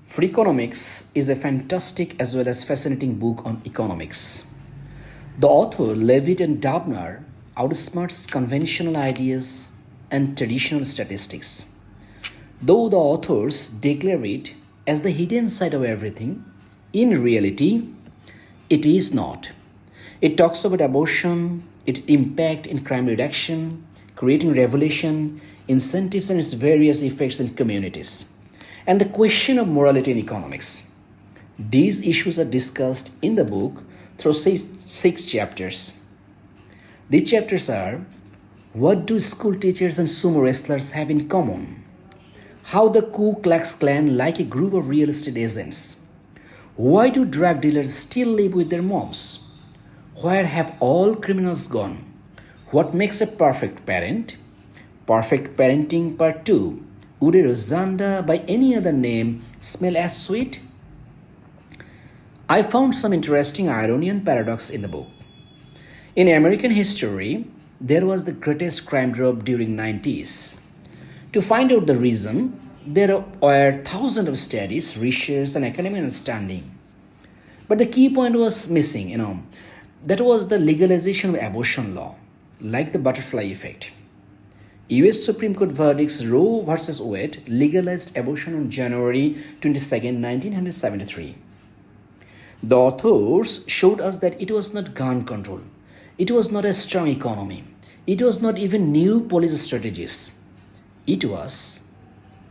Freakonomics is a fantastic as well as fascinating book on economics. The author, Levit and Dubner, outsmarts conventional ideas and traditional statistics. Though the authors declare it as the hidden side of everything, in reality, it is not. It talks about abortion, its impact in crime reduction, creating revolution, incentives and its various effects in communities, and the question of morality in economics. These issues are discussed in the book through six chapters. These chapters are: what do school teachers and sumo wrestlers have in common? How the Ku Klux Klan like a group of real estate agents? Why do drug dealers still live with their moms? Where have all criminals gone? What makes a perfect parent? Perfect Parenting Part 2. Would a Rosanda by any other name smell as sweet? I found some interesting irony and paradox in the book. In American history, there was the greatest crime drop during 90s. To find out the reason, there were thousands of studies, research and academic understanding. But the key point was missing, that was the legalization of abortion law, like the butterfly effect. US Supreme Court verdicts Roe versus Wade legalized abortion on January 22, 1973. The authors showed us that it was not gun control. It was not a strong economy. It was not even new policy strategies. It was,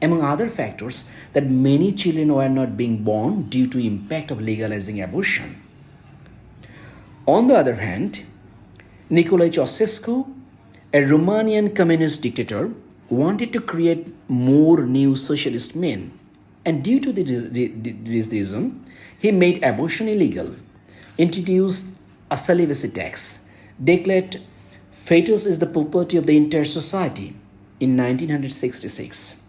among other factors, that many children were not being born due to impact of legalizing abortion. On the other hand, Nicolae Ceausescu, a Romanian communist dictator, wanted to create more new socialist men, and due to this reason, he made abortion illegal, introduced a celibacy tax, declared fetus is the property of the entire society in 1966.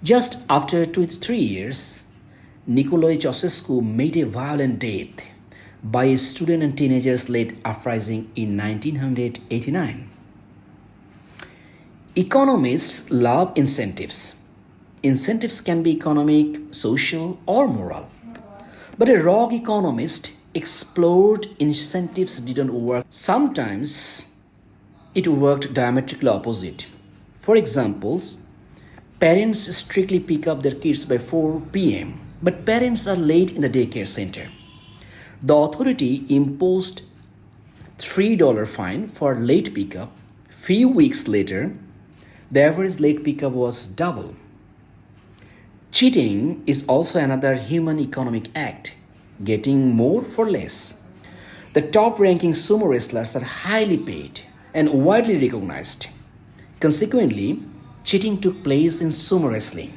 Just after 23 years, Nicolae Ceausescu made a violent death by a student and teenagers-led uprising in 1989. Economists love incentives. Incentives can be economic, social, or moral. But a rogue economist explored incentives didn't work. Sometimes it worked diametrically opposite. For example, parents strictly pick up their kids by 4 p.m., but parents are late in the daycare center. The authority imposed $3 fine for late pickup. Few weeks later, the average late pickup was double. Cheating is also another human economic act, getting more for less. The top-ranking sumo wrestlers are highly paid and widely recognized. Consequently, cheating took place in sumo wrestling.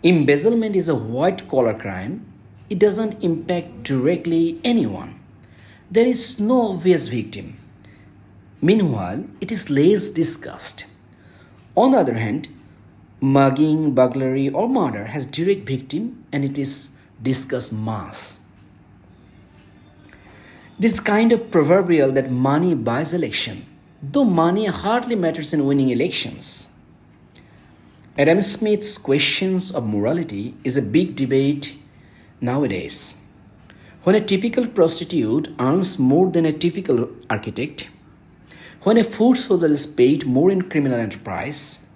Embezzlement is a white-collar crime. It doesn't impact directly anyone. There is no obvious victim. Meanwhile, it is less discussed. On the other hand, mugging, burglary, or murder has direct victim and it is discussed mass. This kind of proverbial that money buys election, though money hardly matters in winning elections. Adam Smith's questions of morality is a big debate nowadays. When a typical prostitute earns more than a typical architect, when a foot soldier is paid more in criminal enterprise,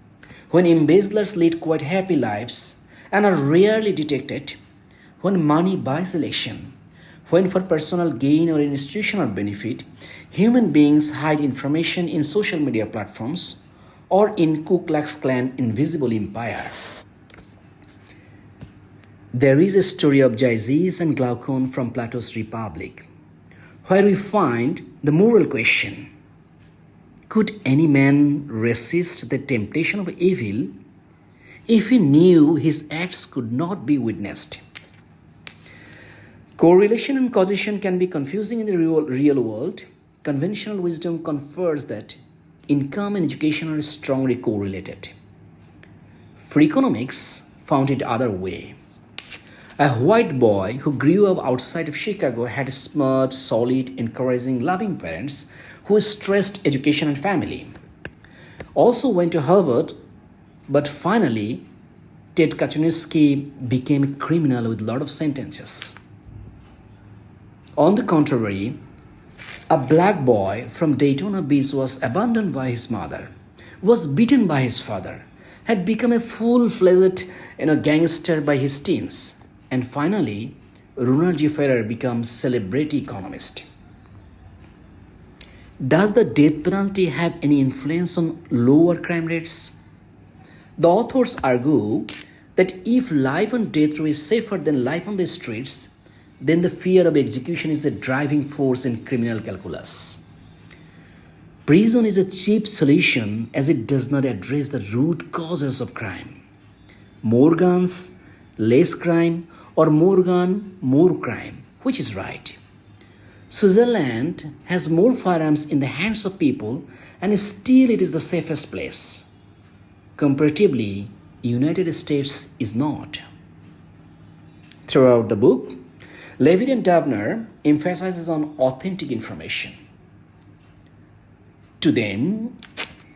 when embezzlers lead quite happy lives and are rarely detected, when money buys election, when for personal gain or institutional benefit, human beings hide information in social media platforms or in Ku Klux Klan invisible empire. There is a story of Jaizis and Glaucon from Plato's Republic, where we find the moral question: could any man resist the temptation of evil if he knew his acts could not be witnessed? Correlation and causation can be confusing in the real world. Conventional wisdom confers that income and education are strongly correlated. Freakonomics found it other way. A white boy who grew up outside of Chicago had smart, solid, encouraging, loving parents who stressed education and family. Also went to Harvard, but finally Ted Kaczynski became a criminal with a lot of sentences. On the contrary, a black boy from Daytona Beach was abandoned by his mother, was beaten by his father, had become a full-fledged gangster by his teens, and finally, Runar G. Ferrer becomes celebrity economist. Does the death penalty have any influence on lower crime rates? The authors argue that if life on death row is safer than life on the streets, then the fear of execution is a driving force in criminal calculus. Prison is a cheap solution as it does not address the root causes of crime. More guns, less crime, or more gun, more crime. Which is right? Switzerland has more firearms in the hands of people, and still it is the safest place. Comparatively, United States is not. Throughout the book, Levit and Dubner emphasizes on authentic information. To them,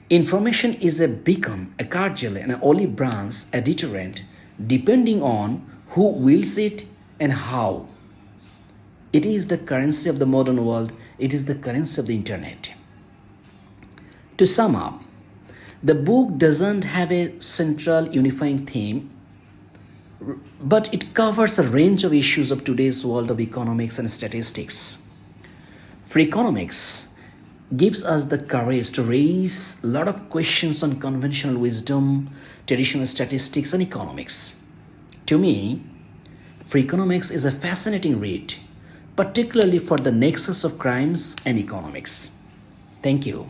information is a beacon, a cudgel, an olive branch, a deterrent, depending on who wields it and how. It is the currency of the modern world. It is the currency of the internet. To sum up, the book doesn't have a central unifying theme, but it covers a range of issues of today's world of economics and statistics. Freakonomics gives us the courage to raise a lot of questions on conventional wisdom, traditional statistics, and economics. To me, Freakonomics is a fascinating read, particularly for the nexus of crimes and economics. Thank you.